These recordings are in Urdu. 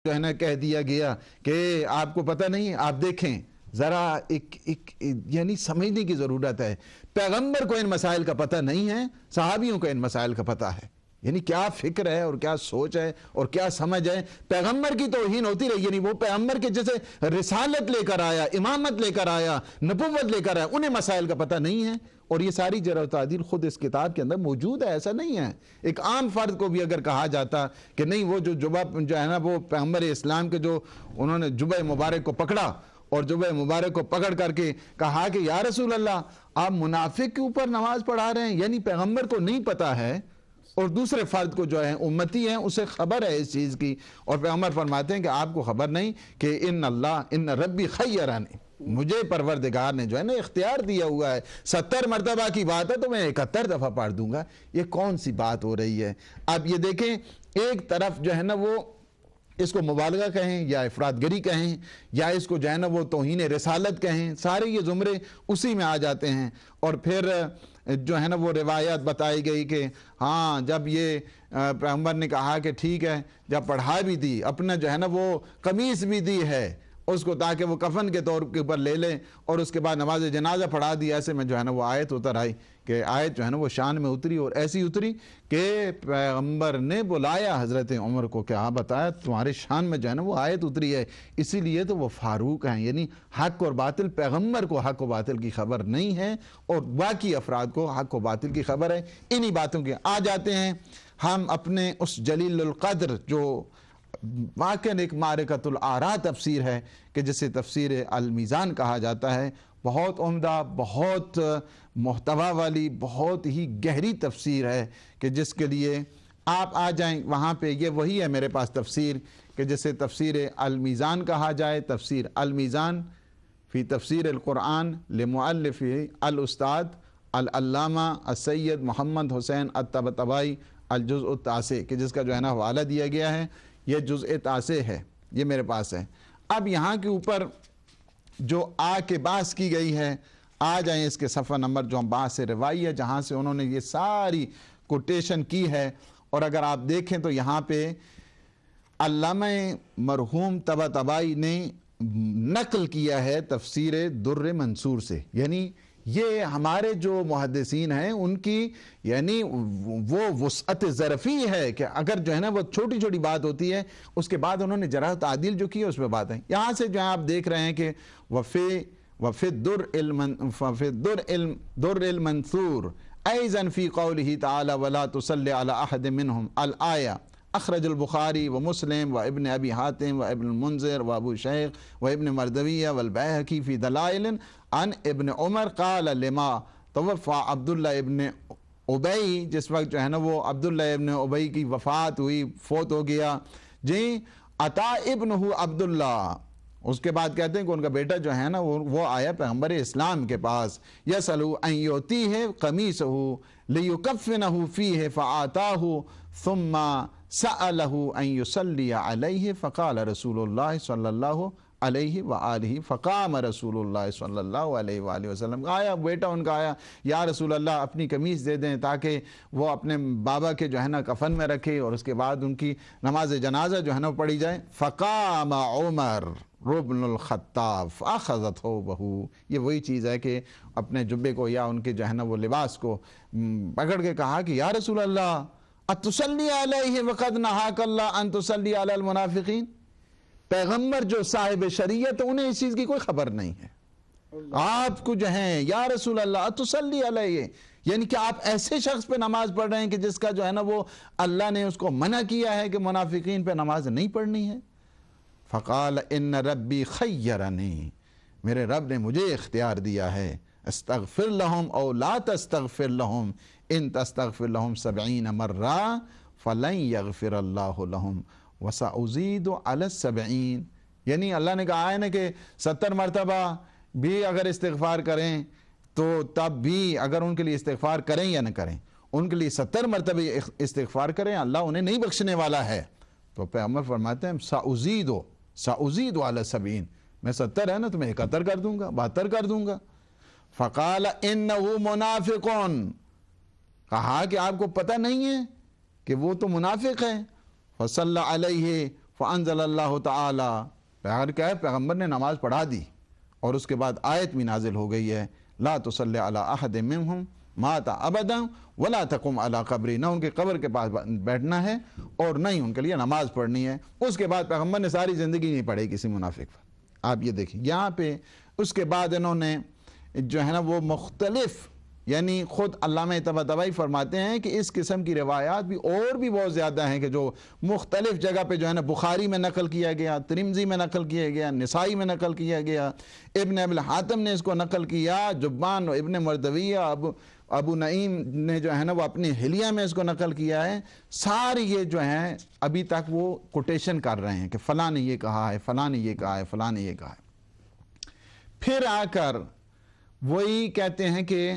جو ہے نا کہہ دیا گیا کہ آپ کو پتہ نہیں، آپ دیکھیں ذرا ایک یعنی سمجھنے کی ضرورت ہے۔ پیغمبر کو ان مسائل کا پتہ نہیں ہے، صحابیوں کو ان مسائل کا پتہ ہے۔ یعنی کیا فکر ہے اور کیا سوچ ہے اور کیا سمجھ ہے۔ پیغمبر کی توہین ہوتی رہی، یعنی وہ پیغمبر کے جیسے رسالت لے کر آیا، امامت لے کر آیا، نبوت لے کر آیا، انہیں مسائل کا پتہ نہیں ہے۔ اور یہ ساری جرح و تعدیل خود اس کتاب کے اندر موجود ہے، ایسا نہیں ہے۔ ایک عام فرد کو بھی اگر کہا جاتا کہ نہیں وہ جبہ جو ہے نا وہ پیغمبر اسلام کے جو انہوں نے جبہ مبارک کو پکڑا اور جبہ مبارک کو پکڑ کر کے کہا کہ یا رسول اللہ آپ منافق کے اوپر نماز پڑھا رہے ہیں، یعنی پیغمبر کو نہیں پتہ ہے اور دوسرے فرد کو جو ہے امتی ہیں اسے خبر ہے اس چیز کی، اور پیغمبر فرماتے ہیں کہ آپ کو خبر نہیں کہ ان ربی خیرانی، مجھے پروردگار نے جو ہے نا اختیار دیا ہوا ہے، 70 مرتبہ کی بات ہے تو میں 71 دفعہ پڑھ دوں گا۔ یہ کون سی بات ہو رہی ہے؟ اب یہ دیکھیں، ایک طرف جو ہے نا وہ اس کو مبالغہ کہیں یا افراد گری کہیں یا اس کو جو ہے نا وہ توہین رسالت کہیں، سارے یہ زمرے اسی میں آ جاتے ہیں۔ اور پھر جو ہے نا وہ روایات بتائی گئی کہ ہاں جب یہ پیغمبر نے کہا کہ ٹھیک ہے، جب پڑھا بھی دی، اپنا جو ہے نا وہ قمیص بھی دی ہے اس کو تاکہ وہ کفن کے طور کے اوپر لے لیں، اور اس کے بعد نماز جنازہ پڑھا دی، ایسے میں جو ہے نا وہ آیت اتر آئی کہ آیت جو ہے نا وہ شان میں اتری، اور ایسی اتری کہ پیغمبر نے بلایا حضرت عمر کو کہ آپ بتایا تمہارے شان میں جو ہے نا وہ آیت اتری ہے، اسی لیے تو وہ فاروق ہیں۔ یعنی حق اور باطل، پیغمبر کو حق و باطل کی خبر نہیں ہے اور باقی افراد کو حق و باطل کی خبر ہے۔ انہی باتوں کے آ جاتے ہیں ہم اپنے اس جلیل القدر جو واقعاً ایک معرکۃ الآراء تفسیر ہے کہ جسے تفسیر المیزان کہا جاتا ہے، بہت عمدہ، بہت محتوا والی، بہت ہی گہری تفسیر ہے کہ جس کے لیے آپ آ جائیں وہاں پہ، یہ وہی ہے میرے پاس تفسیر کہ جسے تفسیر المیزان کہا جائے۔ تفسیر المیزان فی تفسیر القرآن لمؤلف الاستاذ العلامہ السید محمد حسین الطباطبائی الجزء التاسع، کہ جس کا جو ہے نا حوالہ دیا گیا ہے، یہ جزء تاسع ہے، یہ میرے پاس ہے۔ اب یہاں کے اوپر جو آ کے بحث کی گئی ہے، آ جائیں اس کے صفحہ نمبر جو ہم بحث سے روائی ہے جہاں سے انہوں نے یہ ساری کوٹیشن کی ہے، اور اگر آپ دیکھیں تو یہاں پہ علامہ مرحوم طباطبائی نے نقل کیا ہے تفسیر در منصور سے۔ یعنی یہ ہمارے جو محدثین ہیں ان کی یعنی وہ وسعت ظرفی ہے کہ اگر جو ہے نا وہ چھوٹی چھوٹی بات ہوتی ہے اس کے بعد انہوں نے جرح و تعدیل جو کی ہے اس پہ بات ہے۔ یہاں سے جو ہے آپ دیکھ رہے ہیں کہ وفی در المنثور ایضا فی قولہ تعالی ولا تصلی علی احد منہم الآیہ اخرج البخاری و مسلم و ابن ابی حاتم و ابن المنذر و ابو شیخ و ابن مردویہ والبیہقی فی دلائل عن ابن عمر قال لما توفى عبداللہ ابن ابی، جس وقت جو ہے نا وہ عبداللہ ابن ابی کی وفات ہوئی، فوت ہو گیا جی، عطا ابنہ عبداللہ، اس کے بعد کہتے ہیں کہ ان کا بیٹا جو ہے نا وہ آیا پیغمبر اسلام کے پاس، یسألو ان یؤتیہ قمیصہ لیکفنہ فیہ فآتاہ ثم سألہ ان یصلی علیہ فقال رسول اللہ صلی اللہ علیہ وآلہ فقام رسول اللہ صلی اللہ علیہ وآلہ وسلم، آیا بیٹا ان کا آیا، یا رسول اللہ اپنی قمیص دے دیں تاکہ وہ اپنے بابا کے جو ہے نا کفن میں رکھے اور اس کے بعد ان کی نماز جنازہ جو ہے نا پڑھی جائے۔ فقام عمر ربن الخطاب فاخذتہ بہو، یہ وہی چیز ہے کہ اپنے جبے کو یا ان کے جو ہے نا وہ لباس کو پکڑ کے کہا کہ یا رسول اللہ اتصلی علیہ وقد نہاک اللہ ان تصلی علی المنافقین، پیغمبر جو صاحب شریعت انہیں اس چیز کی کوئی خبر نہیں ہے، آپ کو جو ہیں یا رسول اللہ اتصلی علیہ، یعنی کہ آپ ایسے شخص پہ نماز پڑھ رہے ہیں کہ جس کا جو ہے نا وہ اللہ نے اس کو منع کیا ہے کہ منافقین پہ نماز نہیں پڑھنی ہے۔ فقال ان ربی خیرنی، میرے رب نے مجھے اختیار دیا ہے، استغفر لہم او لا تستغفر لہم ان تستغفر لہم 70 مرہ فلن یغفر اللہ لہم وسأزید علی 70، یعنی اللہ نے کہا ہے نا کہ 70 مرتبہ بھی اگر استغفار کریں تو تب بھی اگر ان کے لیے استغفار کریں یا نہ کریں، ان کے لیے 70 مرتبہ استغفار کریں اللہ انہیں نہیں بخشنے والا ہے۔ تو پیغمبر فرماتے ہیں سأزید علی 70، میں 70 ہے نا تو میں 71 کر دوں گا، 72 کر دوں گا۔ فقال انہ منافقون، کہا کہ آپ کو پتہ نہیں ہے کہ وہ تو منافق ہے۔ فصلی علیہ فانزل اللہ تعالی، پیغمبر نے نماز پڑھا دی اور اس کے بعد آیت بھی نازل ہو گئی ہے، لا تصلی علی احد منہم مات ابدا ولا تقم علی قبری، نہ ان کے قبر کے پاس بیٹھنا ہے اور نہ ہی ان کے لیے نماز پڑھنی ہے۔ اس کے بعد پیغمبر نے ساری زندگی نہیں پڑھی کسی منافق پر۔ آپ یہ دیکھیں یہاں پہ اس کے بعد انہوں نے جو ہے نا وہ مختلف، یعنی خود علامہ طباطبائی فرماتے ہیں کہ اس قسم کی روایات بھی اور بھی بہت زیادہ ہیں کہ جو مختلف جگہ پہ جو ہے نا بخاری میں نقل کیا گیا، ترمذی میں نقل کیا گیا، نسائی میں نقل کیا گیا، ابن ابی الحاتم نے اس کو نقل کیا، جبان و ابن مردویہ، ابو نعیم نے جو ہے نا وہ اپنی حلیہ میں اس کو نقل کیا ہے۔ سارے یہ جو ہیں ابھی تک وہ کوٹیشن کر رہے ہیں کہ فلاں نے یہ کہا ہے، فلاں نے یہ کہا ہے، فلاں نے یہ کہا ہے۔ پھر آ کر وہی کہتے ہیں کہ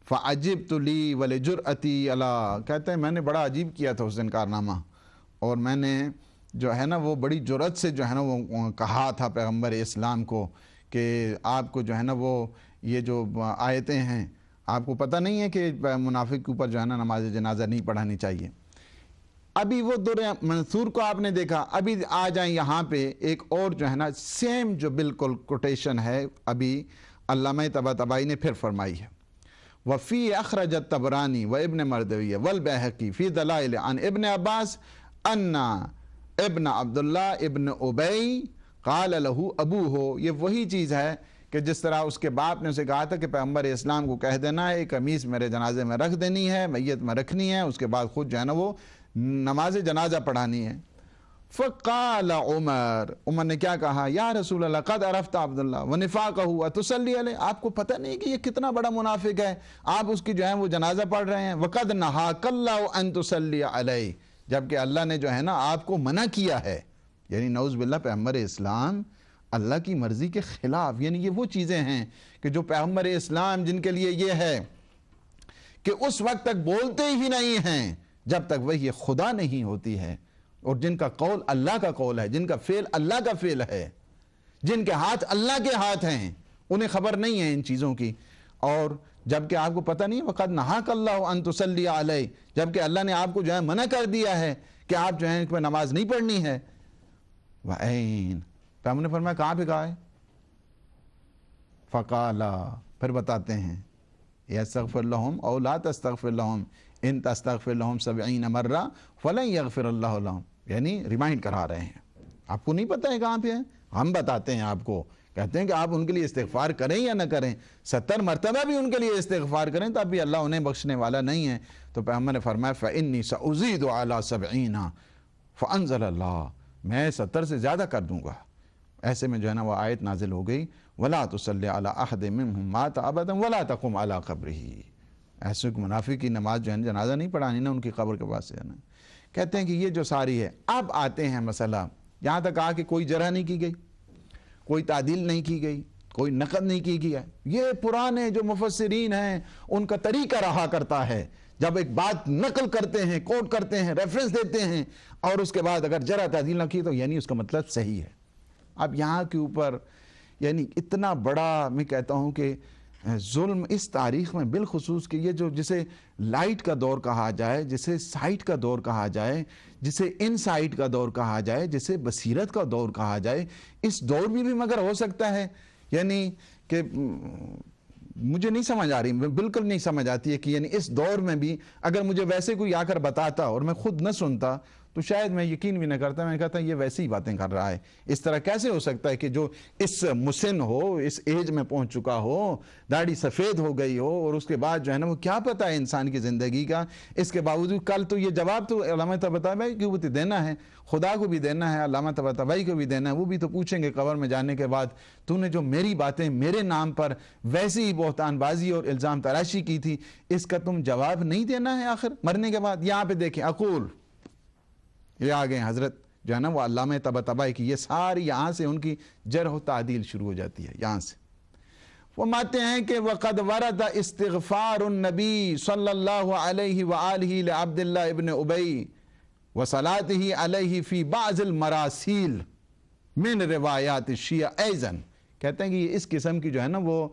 فَعَجِبْتُ لِي وَلِجُرْأَتِي عَلَىٰ، کہتے ہیں میں نے بڑا عجیب کیا تھا اس دن کارنامہ، اور میں نے جو ہے نا وہ بڑی جرأت سے جو ہے نا وہ کہا تھا پیغمبر اسلام کو کہ آپ کو جو ہے نا وہ یہ جو آیتیں ہیں، آپ کو پتہ نہیں ہے کہ منافق کے اوپر جو ہے نا نماز جنازہ نہیں پڑھانی چاہیے۔ ابھی وہ در منصور کو آپ نے دیکھا، ابھی آ جائیں یہاں پہ ایک اور جو ہے نا سیم جو بالکل کوٹیشن ہے ابھی علامہ طباطبائی نے پھر فرمائی ہے۔ وفی اخرج الطبرانی و ابن مردویہ والبیہقی فی دلائل عن ابن عباس ان ابن عبداللہ ابن ابی قال لہو ابوہ، یہ وہی چیز ہے کہ جس طرح اس کے باپ نے اسے کہا تھا کہ پیغمبر اسلام کو کہہ دینا ہے قمیص میرے جنازے میں رکھ دینی ہے، میت میں رکھنی ہے، اس کے بعد خود جو ہے نا وہ نماز جنازہ پڑھانی ہے۔ فقال عمر نے کیا کہا، یا رسول اللہ قد عرفت عبداللہ ونفاقہ وتصلی علیہ، آپ کو پتہ نہیں کہ یہ کتنا بڑا منافق ہے، آپ اس کی جو ہے وہ جنازہ پڑھ رہے ہیں۔ وقد نہاک اللہ ان تصلی علیہ، جبکہ اللہ نے جو ہے نا آپ کو منع کیا ہے، یعنی نعوذ باللہ پیغمبر اسلام اللہ کی مرضی کے خلاف، یعنی یہ وہ چیزیں ہیں کہ جو پیغمبر اسلام جن کے لیے یہ ہے کہ اس وقت تک بولتے ہی نہیں ہیں جب تک وحی خدا نہیں ہوتی ہے، اور جن کا قول اللہ کا قول ہے، جن کا فعل اللہ کا فعل ہے، جن کے ہاتھ اللہ کے ہاتھ ہیں، انہیں خبر نہیں ہے ان چیزوں کی، اور جبکہ آپ کو پتہ نہیں وقد نہاک اللہ ان تصلی علیہ، جبکہ اللہ نے آپ کو جو ہے منع کر دیا ہے کہ آپ جو ہے نماز نہیں پڑھنی ہے۔ وَأَيْن، پیغمبر نے فرمایا کہاں پہ کہا ہے؟ فقالا، پھر بتاتے ہیں یستغفر لہم او لا تستغفر لہم ان تستغفر لہم 70 مرہ فلن یغفر اللہ لہم، یعنی ریمائنڈ کرا رہے ہیں۔ آپ کو نہیں پتہ ہے کہاں پہ ہے، ہم بتاتے ہیں آپ کو، کہتے ہیں کہ آپ ان کے لیے استغفار کریں یا نہ کریں، 70 مرتبہ بھی ان کے لیے استغفار کریں تب بھی اللہ انہیں بخشنے والا نہیں ہے۔ تو پیغمبر نے فرمایا فإنی سأزید علی 70 فأنزل اللہ، میں 70 سے زیادہ کر دوں گا۔ ایسے میں جو ہے نا وہ آیت نازل ہو گئی وَلَا تُصَلِّ عَلَىٰ أَحَدٍ مِّنْهُمْ مَاتَ أَبَدًا وَلَا تَقُمْ عَلَىٰ قَبْرِهِ، ایسے منافق کی نماز جو ہے جنازہ نہیں پڑھانی نا ان کی قبر کے پاس سے ہے نا۔ کہتے ہیں کہ یہ جو ساری ہے، اب آتے ہیں مسئلہ یہاں تک کہا کہ کوئی جرح نہیں کی گئی، کوئی تعدیل نہیں کی گئی، کوئی نقد نہیں کی گیا، یہ پرانے جو مفسرین ہیں ان کا طریقہ رہا کرتا ہے، جب ایک بات نقل کرتے ہیں، کوٹ کرتے ہیں، ریفرنس دیتے ہیں، اور اس کے بعد اگر جرح تعدیل نہ کی تو یعنی اس کا مطلب صحیح ہے۔ اب یہاں کے اوپر یعنی اتنا بڑا میں کہتا ہوں کہ ظلم اس تاریخ میں بالخصوص کہ یہ جو جسے لائٹ کا دور کہا جائے، جسے سائٹ کا دور کہا جائے، جسے ان سائٹ کا دور کہا جائے، جسے بصیرت کا دور کہا جائے، اس دور میں بھی مگر ہو سکتا ہے، یعنی کہ مجھے نہیں سمجھ آ رہی، بالکل نہیں سمجھ آتی ہے کہ یعنی اس دور میں بھی اگر مجھے ویسے کوئی آ کر بتاتا اور میں خود نہ سنتا تو شاید میں یقین بھی نہ کرتا، میں کہتا یہ ویسی ہی باتیں کر رہا ہے۔ اس طرح کیسے ہو سکتا ہے کہ جو اس مسن ہو، اس ایج میں پہنچ چکا ہو، داڑھی سفید ہو گئی ہو، اور اس کے بعد جو ہے نا وہ کیا پتہ ہے انسان کی زندگی کا، اس کے باوجود کل تو یہ جواب تو علامہ طباطبائی کو بھی دینا ہے، خدا کو بھی دینا ہے، علامہ طباطبائی کو بھی دینا ہے، وہ بھی تو پوچھیں گے قبر میں جانے کے بعد تو نے جو میری باتیں میرے نام پر ویسی ہی بہتان بازی اور الزام تراشی کی تھی، اس کا تم جواب نہیں دینا ہے آخر مرنے کے بعد۔ یہاں پہ دیکھیں اقول، یہ آگئے حضرت جو ہے نا وہ علامہ طباطبائی کی، یہ ساری یہاں سے ان کی جرح و تعدیل شروع ہو جاتی ہے یہاں سے۔ وہ ماتے ہیں کہ وَقَدْ وَرَدَ اسْتِغْفَارُ النَّبِي صلی اللہ علیہ وآلہ لعبد اللہ ابن ابی وصلاتہ علیہ فی بعض المراسیل من روایات الشیعہ ایزن، کہتے ہیں کہ یہ اس قسم کی جو ہے نا وہ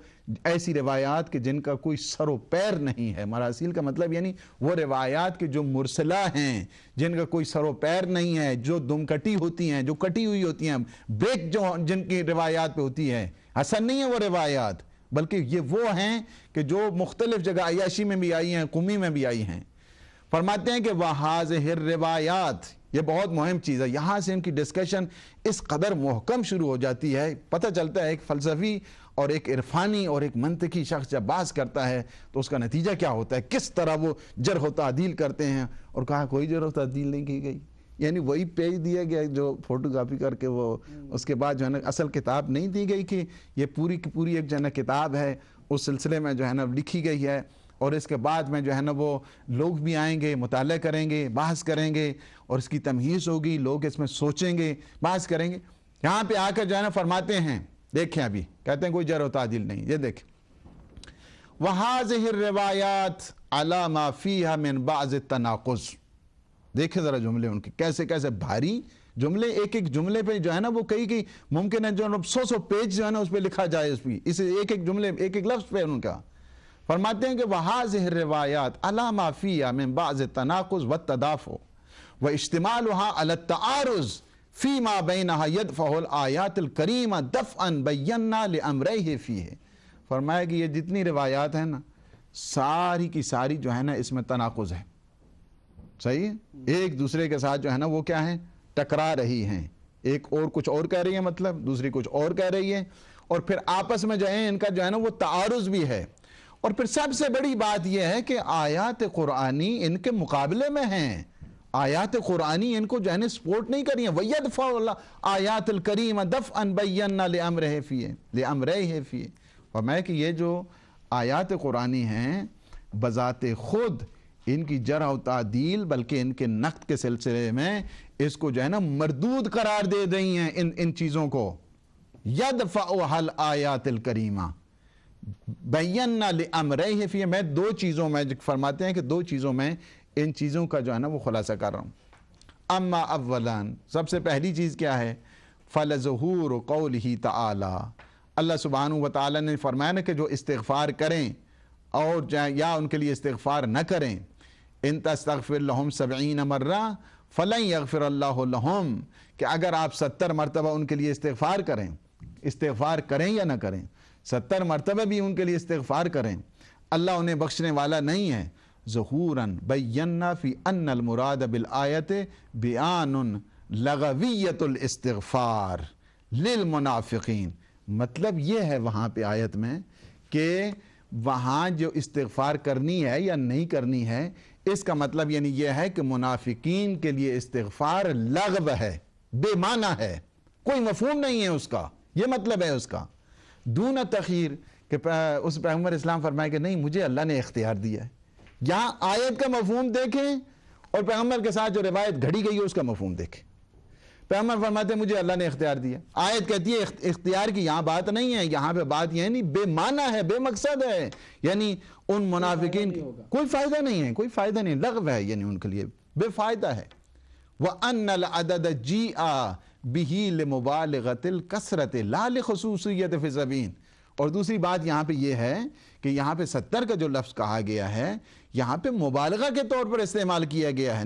ایسی روایات کہ جن کا کوئی سر و پیر نہیں ہے، مراسیل کا مطلب یعنی وہ روایات کے جو مرسلہ ہیں، جن کا کوئی سر و پیر نہیں ہے، جو دم کٹی ہوتی ہیں، جو کٹی ہوئی ہوتی ہیں، بریک جو جن کی روایات پہ ہوتی ہے، حسن نہیں ہے وہ روایات، بلکہ یہ وہ ہیں کہ جو مختلف جگہ عیاشی میں بھی آئی ہیں، قمی میں بھی آئی ہیں۔ فرماتے ہیں کہ وَهَذِهِ الرِّوَایَاتِ، یہ بہت مہم چیز ہے، یہاں سے ان کی ڈسکشن اس قدر محکم شروع ہو جاتی ہے، پتہ چلتا ہے ایک فلسفی اور ایک عرفانی اور ایک منطقی شخص جب بحث کرتا ہے تو اس کا نتیجہ کیا ہوتا ہے، کس طرح وہ جرح و تعدیل کرتے ہیں۔ اور کہا کوئی جرح و تعدیل نہیں کی گئی، یعنی وہی پیج دیا گیا جو فوٹو کاپی کر کے وہ اس کے بعد جو ہے نا اصل کتاب نہیں دی گئی کہ یہ پوری کی پوری ایک جو ہے نا کتاب ہے، اس سلسلے میں جو ہے نا لکھی گئی ہے، اور اس کے بعد میں جو ہے نا وہ لوگ بھی آئیں گے، مطالعہ کریں گے، بحث کریں گے، اور اس کی تمہیز ہوگی، لوگ اس میں سوچیں گے، بحث کریں گے۔ یہاں پہ آ کر جو ہے نا فرماتے ہیں، دیکھیں ابھی کہتے ہیں کوئی جرح و تعدیل نہیں، یہ دیکھیں وَهَذِهِ الرِّوَایَاتِ عَلَى مَا فِيهَا مِن بَعْضِ التَّنَاقُض۔ دیکھیں ذرا جملے ان کے کیسے کیسے بھاری جملے، ایک ایک جملے پہ جو ہے نا وہ کئی ممکن ہے جو 100 پیج جو ہے نا اس پہ لکھا جائے، اس پہ اسے ایک ایک جملے ایک ایک لفظ پہ ان کا۔ فرماتے ہیں کہ وَهَذِهِ الرِّوَایَاتِ عَلَى مَا فِيهَا مِن بَعْضِ التَّنَاقُض وَالتَّدَافُعِ وَاجْتِمَالُهَا عَلَى التَّعَارُضِ فِيمَا بَيْنَهَا يَدْفَعُ الْآيَاتِ الْكَرِيمَةَ دَفْعًا بَيَّنَّا لِأَمْرَيْهِ فِيهِ۔ فرمایا کہ یہ جتنی روایات ہیں نا ساری کی ساری جو ہے نا اس میں تناقض ہے، صحیح ہے، ایک دوسرے کے ساتھ جو ہے نا وہ کیا ہیں، ٹکرا رہی ہیں، ایک اور کچھ اور کہہ رہی ہے، مطلب دوسری کچھ اور کہہ رہی ہے، اور پھر آپس میں جو ہے ان کا جو ہے نا وہ تعارض بھی ہے۔ اور پھر سب سے بڑی بات یہ ہے کہ آیات قرآنی ان کے مقابلے میں ہیں، آیات قرآنی ان کو جو ہے نا سپورٹ نہیں کری ہیں۔ وَيَدْفَعُ الْآيَاتِ الْكَرِيمَةَ دَفْعًا بَيَّنَّا لِأَمْرِهِ فِيهِ۔ اور میں کہ یہ جو آیات قرآنی ہیں بذات خود ان کی جرح و تعدیل بلکہ ان کے نقد کے سلسلے میں اس کو جو ہے نا مردود قرار دے رہی ہیں ان چیزوں کو۔ يَدْفَعُهَا الْآيَاتِ الْكَرِيمَةِ بَيَّنَّا لِأَمْرَيْهِ فِيهِ۔ میں دو چیزوں میں فرماتے ہیں کہ دو چیزوں میں ان چیزوں کا جو ہے نا وہ خلاصہ کر رہا ہوں۔ اما اولاً، سب سے پہلی چیز کیا ہے، فَلَظُهُورُ قَوْلِهِ تَعَالَى۔ اللہ سبحانہ وتعالی نے فرمایا نا کہ جو استغفار کریں اور یا ان کے لیے استغفار نہ کریں، ان تستغفر لهم 70 مرہ فلن یغفر اللہ لهم، کہ اگر آپ 70 مرتبہ ان کے لیے استغفار کریں یا نہ کریں، 70 مرتبہ بھی ان کے لیے استغفار کریں، اللہ انہیں بخشنے والا نہیں ہے۔ ظہوراً بینا فی ان المراد بالآیت بیان لغویت الاستغفار للمنافقین۔ مطلب یہ ہے وہاں پہ آیت میں کہ وہاں جو استغفار کرنی ہے یا نہیں کرنی ہے، اس کا مطلب یعنی یہ ہے کہ منافقین کے لیے استغفار لغو ہے، بے معنی ہے، کوئی مفہوم نہیں ہے اس کا، یہ مطلب ہے اس کا۔ دون تخیر، کہ اس پیغمبر اسلام فرمائے کہ نہیں مجھے اللہ نے اختیار دیا ہے۔ یہاں آیت کا مفہوم دیکھیں اور پیغمبر کے ساتھ جو روایت گھڑی گئی ہے اس کا مفہوم دیکھیں۔ پیغمبر فرماتے ہیں مجھے اللہ نے اختیار دیا، آیت کہتی ہے اختیار کی یہاں بات نہیں ہے، یہاں پہ بات یہ نہیں، بے معنی ہے، بے مقصد ہے، یعنی ان منافقین کوئی فائدہ نہیں ہے، کوئی فائدہ نہیں، لغو ہے، یعنی ان کے لیے بے فائدہ ہے۔ وَأَنَّ الْعَدَدَ جِیْءَ بِهِ لِمُبَالِغَةِ الْكَثْرَةِ لَا لِخُصُوصِيَّةِ فِي الزَّبِينِ۔ اور دوسری بات یہاں پہ یہ ہے کہ یہاں پہ 70 کا جو لفظ کہا گیا ہے یہاں پہ مبالغہ کے طور پر استعمال کیا گیا ہے۔